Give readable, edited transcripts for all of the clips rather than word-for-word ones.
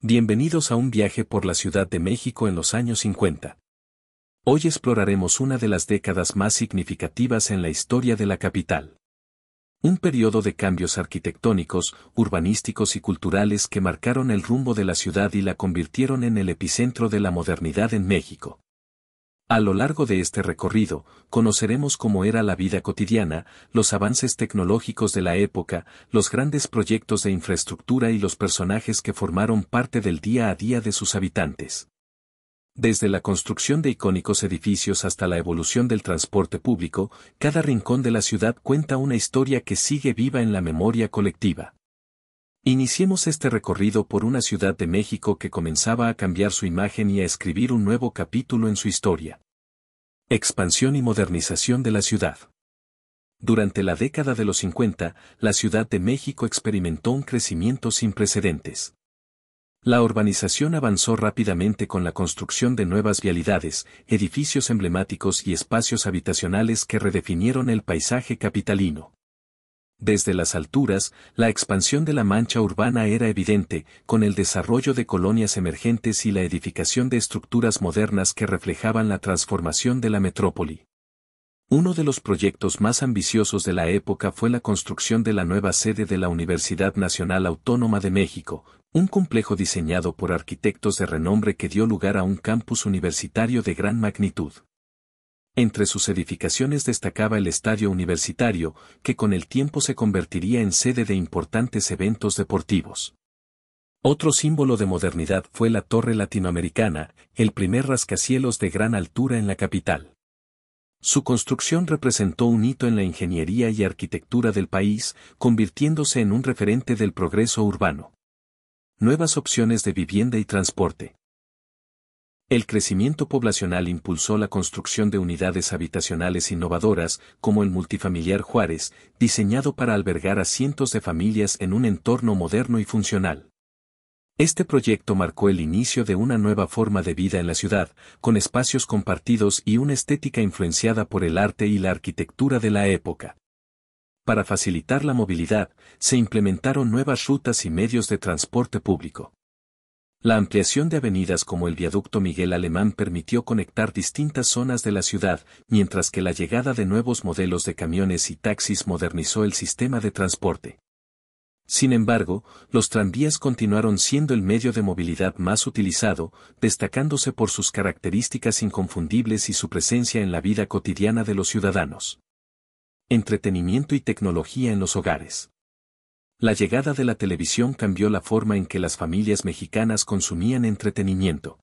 Bienvenidos a un viaje por la Ciudad de México en los años 50. Hoy exploraremos una de las décadas más significativas en la historia de la capital. Un periodo de cambios arquitectónicos, urbanísticos y culturales que marcaron el rumbo de la ciudad y la convirtieron en el epicentro de la modernidad en México. A lo largo de este recorrido, conoceremos cómo era la vida cotidiana, los avances tecnológicos de la época, los grandes proyectos de infraestructura y los personajes que formaron parte del día a día de sus habitantes. Desde la construcción de icónicos edificios hasta la evolución del transporte público, cada rincón de la ciudad cuenta una historia que sigue viva en la memoria colectiva. Iniciemos este recorrido por una ciudad de México que comenzaba a cambiar su imagen y a escribir un nuevo capítulo en su historia. Expansión y modernización de la ciudad. Durante la década de los 50, la Ciudad de México experimentó un crecimiento sin precedentes. La urbanización avanzó rápidamente con la construcción de nuevas vialidades, edificios emblemáticos y espacios habitacionales que redefinieron el paisaje capitalino. Desde las alturas, la expansión de la mancha urbana era evidente, con el desarrollo de colonias emergentes y la edificación de estructuras modernas que reflejaban la transformación de la metrópoli. Uno de los proyectos más ambiciosos de la época fue la construcción de la nueva sede de la Universidad Nacional Autónoma de México, un complejo diseñado por arquitectos de renombre que dio lugar a un campus universitario de gran magnitud. Entre sus edificaciones destacaba el Estadio Universitario, que con el tiempo se convertiría en sede de importantes eventos deportivos. Otro símbolo de modernidad fue la Torre Latinoamericana, el primer rascacielos de gran altura en la capital. Su construcción representó un hito en la ingeniería y arquitectura del país, convirtiéndose en un referente del progreso urbano. Nuevas opciones de vivienda y transporte. El crecimiento poblacional impulsó la construcción de unidades habitacionales innovadoras, como el multifamiliar Juárez, diseñado para albergar a cientos de familias en un entorno moderno y funcional. Este proyecto marcó el inicio de una nueva forma de vida en la ciudad, con espacios compartidos y una estética influenciada por el arte y la arquitectura de la época. Para facilitar la movilidad, se implementaron nuevas rutas y medios de transporte público. La ampliación de avenidas como el Viaducto Miguel Alemán permitió conectar distintas zonas de la ciudad, mientras que la llegada de nuevos modelos de camiones y taxis modernizó el sistema de transporte. Sin embargo, los tranvías continuaron siendo el medio de movilidad más utilizado, destacándose por sus características inconfundibles y su presencia en la vida cotidiana de los ciudadanos. Entretenimiento y tecnología en los hogares. La llegada de la televisión cambió la forma en que las familias mexicanas consumían entretenimiento.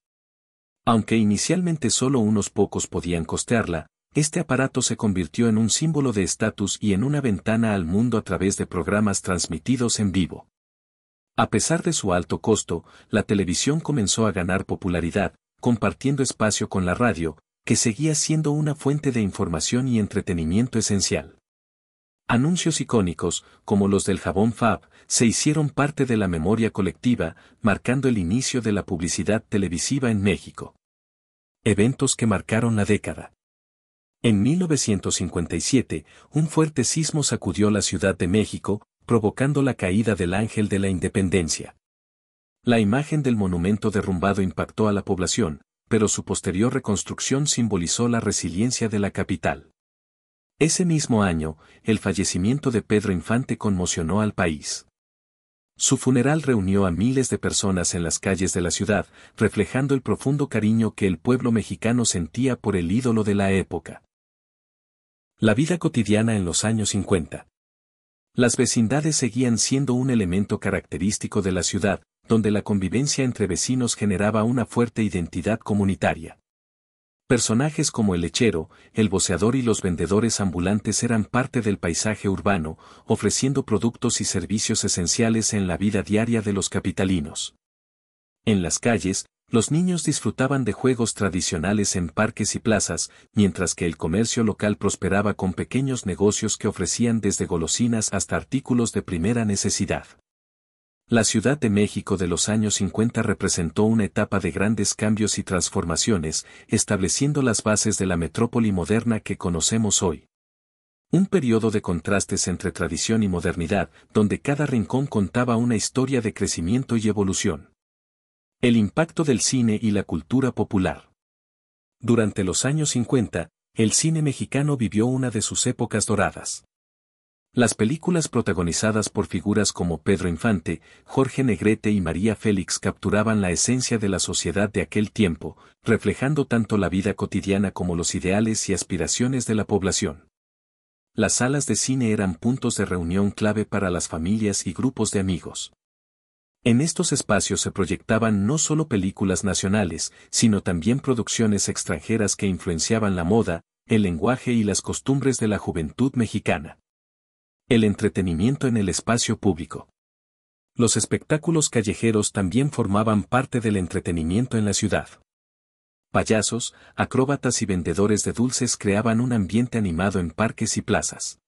Aunque inicialmente solo unos pocos podían costearla, este aparato se convirtió en un símbolo de estatus y en una ventana al mundo a través de programas transmitidos en vivo. A pesar de su alto costo, la televisión comenzó a ganar popularidad, compartiendo espacio con la radio, que seguía siendo una fuente de información y entretenimiento esencial. Anuncios icónicos, como los del jabón Fab, se hicieron parte de la memoria colectiva, marcando el inicio de la publicidad televisiva en México. Eventos que marcaron la década. En 1957, un fuerte sismo sacudió la Ciudad de México, provocando la caída del Ángel de la Independencia. La imagen del monumento derrumbado impactó a la población, pero su posterior reconstrucción simbolizó la resiliencia de la capital. Ese mismo año, el fallecimiento de Pedro Infante conmocionó al país. Su funeral reunió a miles de personas en las calles de la ciudad, reflejando el profundo cariño que el pueblo mexicano sentía por el ídolo de la época. La vida cotidiana en los años 50. Las vecindades seguían siendo un elemento característico de la ciudad, donde la convivencia entre vecinos generaba una fuerte identidad comunitaria. Personajes como el lechero, el voceador y los vendedores ambulantes eran parte del paisaje urbano, ofreciendo productos y servicios esenciales en la vida diaria de los capitalinos. En las calles, los niños disfrutaban de juegos tradicionales en parques y plazas, mientras que el comercio local prosperaba con pequeños negocios que ofrecían desde golosinas hasta artículos de primera necesidad. La Ciudad de México de los años 50 representó una etapa de grandes cambios y transformaciones, estableciendo las bases de la metrópoli moderna que conocemos hoy. Un periodo de contrastes entre tradición y modernidad, donde cada rincón contaba una historia de crecimiento y evolución. El impacto del cine y la cultura popular. Durante los años 50, el cine mexicano vivió una de sus épocas doradas. Las películas protagonizadas por figuras como Pedro Infante, Jorge Negrete y María Félix capturaban la esencia de la sociedad de aquel tiempo, reflejando tanto la vida cotidiana como los ideales y aspiraciones de la población. Las salas de cine eran puntos de reunión clave para las familias y grupos de amigos. En estos espacios se proyectaban no solo películas nacionales, sino también producciones extranjeras que influenciaban la moda, el lenguaje y las costumbres de la juventud mexicana. El entretenimiento en el espacio público. Los espectáculos callejeros también formaban parte del entretenimiento en la ciudad. Payasos, acróbatas y vendedores de dulces creaban un ambiente animado en parques y plazas.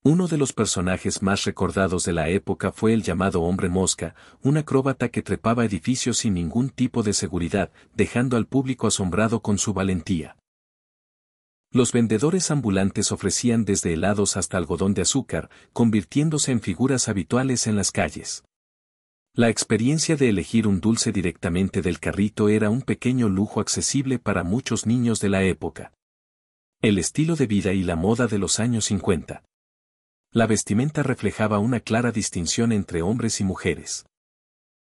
Uno de los personajes más recordados de la época fue el llamado Hombre Mosca, un acróbata que trepaba edificios sin ningún tipo de seguridad, dejando al público asombrado con su valentía. Los vendedores ambulantes ofrecían desde helados hasta algodón de azúcar, convirtiéndose en figuras habituales en las calles. La experiencia de elegir un dulce directamente del carrito era un pequeño lujo accesible para muchos niños de la época. El estilo de vida y la moda de los años 50. La vestimenta reflejaba una clara distinción entre hombres y mujeres.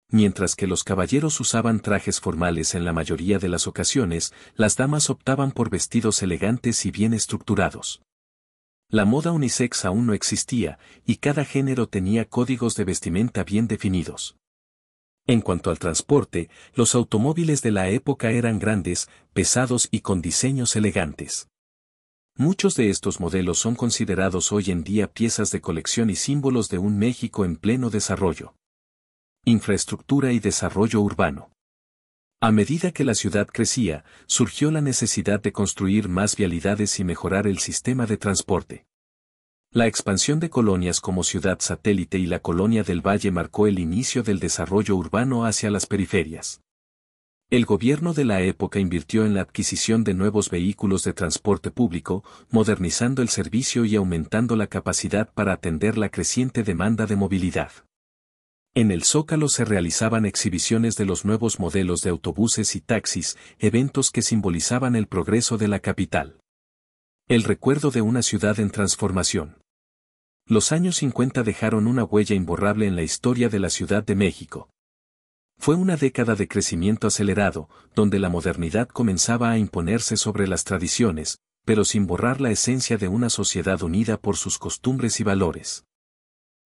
Mientras que los caballeros usaban trajes formales en la mayoría de las ocasiones, las damas optaban por vestidos elegantes y bien estructurados. La moda unisex aún no existía, y cada género tenía códigos de vestimenta bien definidos. En cuanto al transporte, los automóviles de la época eran grandes, pesados y con diseños elegantes. Muchos de estos modelos son considerados hoy en día piezas de colección y símbolos de un México en pleno desarrollo. Infraestructura y desarrollo urbano. A medida que la ciudad crecía, surgió la necesidad de construir más vialidades y mejorar el sistema de transporte. La expansión de colonias como Ciudad Satélite y la Colonia del Valle marcó el inicio del desarrollo urbano hacia las periferias. El gobierno de la época invirtió en la adquisición de nuevos vehículos de transporte público, modernizando el servicio y aumentando la capacidad para atender la creciente demanda de movilidad. En el Zócalo se realizaban exhibiciones de los nuevos modelos de autobuses y taxis, eventos que simbolizaban el progreso de la capital. El recuerdo de una ciudad en transformación. Los años 50 dejaron una huella imborrable en la historia de la Ciudad de México. Fue una década de crecimiento acelerado, donde la modernidad comenzaba a imponerse sobre las tradiciones, pero sin borrar la esencia de una sociedad unida por sus costumbres y valores.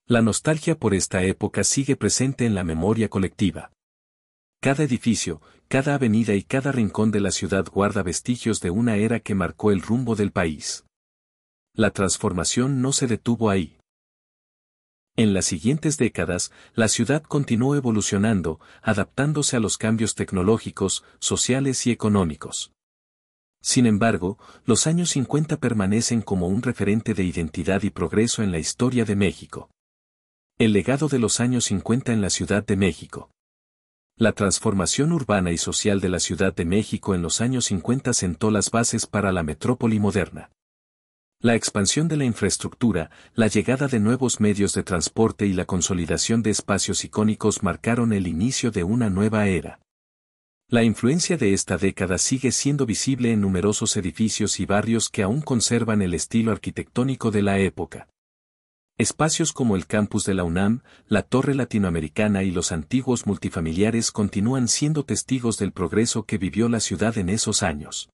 La nostalgia por esta época sigue presente en la memoria colectiva. Cada edificio, cada avenida y cada rincón de la ciudad guarda vestigios de una era que marcó el rumbo del país. La transformación no se detuvo ahí. En las siguientes décadas, la ciudad continuó evolucionando, adaptándose a los cambios tecnológicos, sociales y económicos. Sin embargo, los años 50 permanecen como un referente de identidad y progreso en la historia de México. El legado de los años 50 en la Ciudad de México. La transformación urbana y social de la Ciudad de México en los años 50 sentó las bases para la metrópoli moderna. La expansión de la infraestructura, la llegada de nuevos medios de transporte y la consolidación de espacios icónicos marcaron el inicio de una nueva era. La influencia de esta década sigue siendo visible en numerosos edificios y barrios que aún conservan el estilo arquitectónico de la época. Espacios como el campus de la UNAM, la Torre Latinoamericana y los antiguos multifamiliares continúan siendo testigos del progreso que vivió la ciudad en esos años.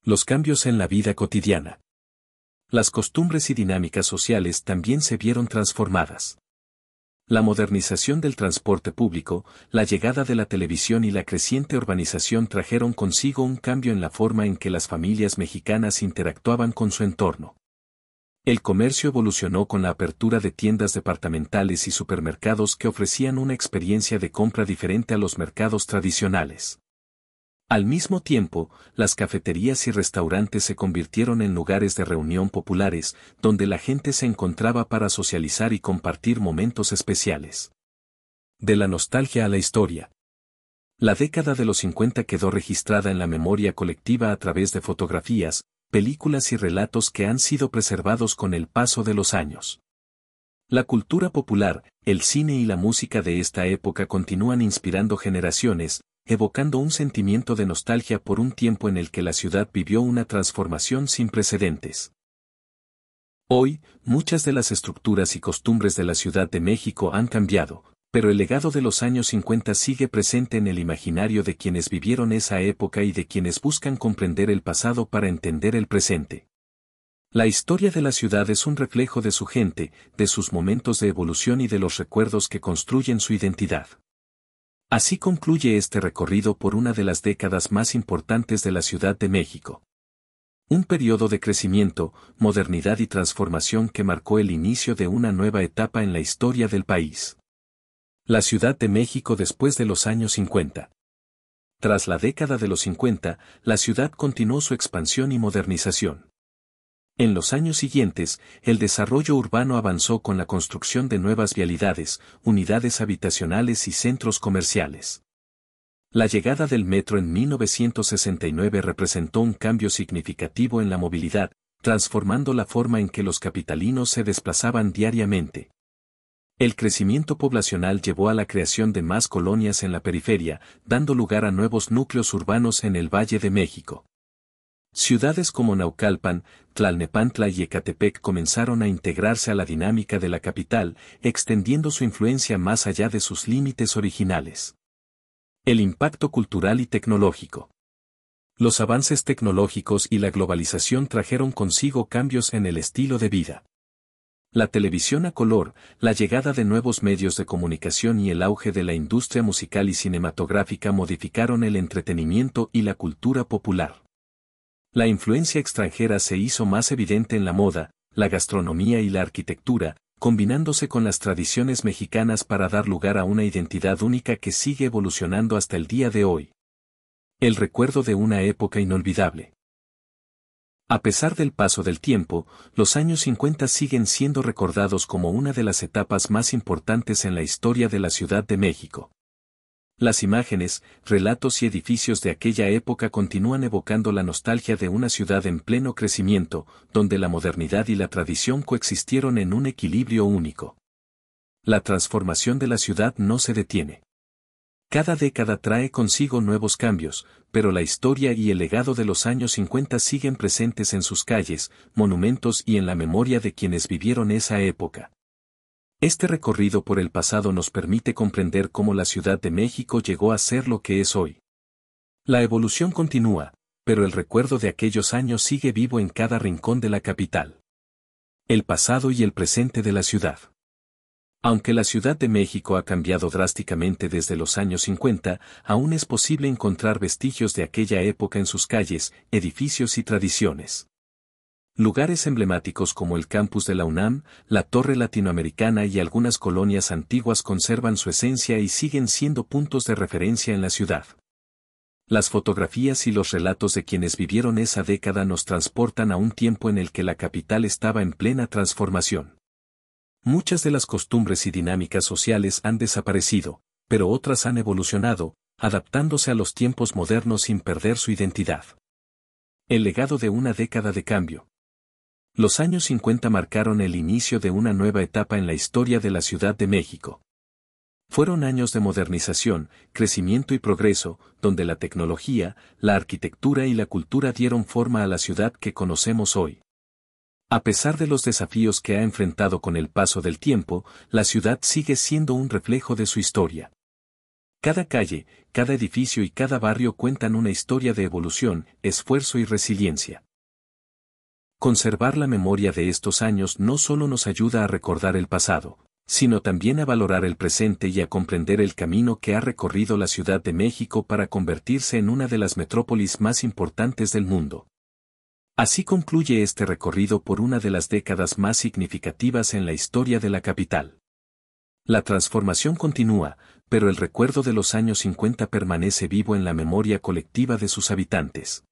Los cambios en la vida cotidiana. Las costumbres y dinámicas sociales también se vieron transformadas. La modernización del transporte público, la llegada de la televisión y la creciente urbanización trajeron consigo un cambio en la forma en que las familias mexicanas interactuaban con su entorno. El comercio evolucionó con la apertura de tiendas departamentales y supermercados que ofrecían una experiencia de compra diferente a los mercados tradicionales. Al mismo tiempo, las cafeterías y restaurantes se convirtieron en lugares de reunión populares, donde la gente se encontraba para socializar y compartir momentos especiales. De la nostalgia a la historia. La década de los 50 quedó registrada en la memoria colectiva a través de fotografías, películas y relatos que han sido preservados con el paso de los años. La cultura popular, el cine y la música de esta época continúan inspirando generaciones, evocando un sentimiento de nostalgia por un tiempo en el que la ciudad vivió una transformación sin precedentes. Hoy, muchas de las estructuras y costumbres de la Ciudad de México han cambiado, pero el legado de los años 50 sigue presente en el imaginario de quienes vivieron esa época y de quienes buscan comprender el pasado para entender el presente. La historia de la ciudad es un reflejo de su gente, de sus momentos de evolución y de los recuerdos que construyen su identidad. Así concluye este recorrido por una de las décadas más importantes de la Ciudad de México. Un periodo de crecimiento, modernidad y transformación que marcó el inicio de una nueva etapa en la historia del país. La Ciudad de México después de los años 50. Tras la década de los 50, la ciudad continuó su expansión y modernización. En los años siguientes, el desarrollo urbano avanzó con la construcción de nuevas vialidades, unidades habitacionales y centros comerciales. La llegada del metro en 1969 representó un cambio significativo en la movilidad, transformando la forma en que los capitalinos se desplazaban diariamente. El crecimiento poblacional llevó a la creación de más colonias en la periferia, dando lugar a nuevos núcleos urbanos en el Valle de México. Ciudades como Naucalpan, Tlalnepantla y Ecatepec comenzaron a integrarse a la dinámica de la capital, extendiendo su influencia más allá de sus límites originales. El impacto cultural y tecnológico. Los avances tecnológicos y la globalización trajeron consigo cambios en el estilo de vida. La televisión a color, la llegada de nuevos medios de comunicación y el auge de la industria musical y cinematográfica modificaron el entretenimiento y la cultura popular. La influencia extranjera se hizo más evidente en la moda, la gastronomía y la arquitectura, combinándose con las tradiciones mexicanas para dar lugar a una identidad única que sigue evolucionando hasta el día de hoy. El recuerdo de una época inolvidable. A pesar del paso del tiempo, los años 50 siguen siendo recordados como una de las etapas más importantes en la historia de la Ciudad de México. Las imágenes, relatos y edificios de aquella época continúan evocando la nostalgia de una ciudad en pleno crecimiento, donde la modernidad y la tradición coexistieron en un equilibrio único. La transformación de la ciudad no se detiene. Cada década trae consigo nuevos cambios, pero la historia y el legado de los años 50 siguen presentes en sus calles, monumentos y en la memoria de quienes vivieron esa época. Este recorrido por el pasado nos permite comprender cómo la Ciudad de México llegó a ser lo que es hoy. La evolución continúa, pero el recuerdo de aquellos años sigue vivo en cada rincón de la capital. El pasado y el presente de la ciudad. Aunque la Ciudad de México ha cambiado drásticamente desde los años 50, aún es posible encontrar vestigios de aquella época en sus calles, edificios y tradiciones. Lugares emblemáticos como el campus de la UNAM, la Torre Latinoamericana y algunas colonias antiguas conservan su esencia y siguen siendo puntos de referencia en la ciudad. Las fotografías y los relatos de quienes vivieron esa década nos transportan a un tiempo en el que la capital estaba en plena transformación. Muchas de las costumbres y dinámicas sociales han desaparecido, pero otras han evolucionado, adaptándose a los tiempos modernos sin perder su identidad. El legado de una década de cambio. Los años 50 marcaron el inicio de una nueva etapa en la historia de la Ciudad de México. Fueron años de modernización, crecimiento y progreso, donde la tecnología, la arquitectura y la cultura dieron forma a la ciudad que conocemos hoy. A pesar de los desafíos que ha enfrentado con el paso del tiempo, la ciudad sigue siendo un reflejo de su historia. Cada calle, cada edificio y cada barrio cuentan una historia de evolución, esfuerzo y resiliencia. Conservar la memoria de estos años no solo nos ayuda a recordar el pasado, sino también a valorar el presente y a comprender el camino que ha recorrido la Ciudad de México para convertirse en una de las metrópolis más importantes del mundo. Así concluye este recorrido por una de las décadas más significativas en la historia de la capital. La transformación continúa, pero el recuerdo de los años 50 permanece vivo en la memoria colectiva de sus habitantes.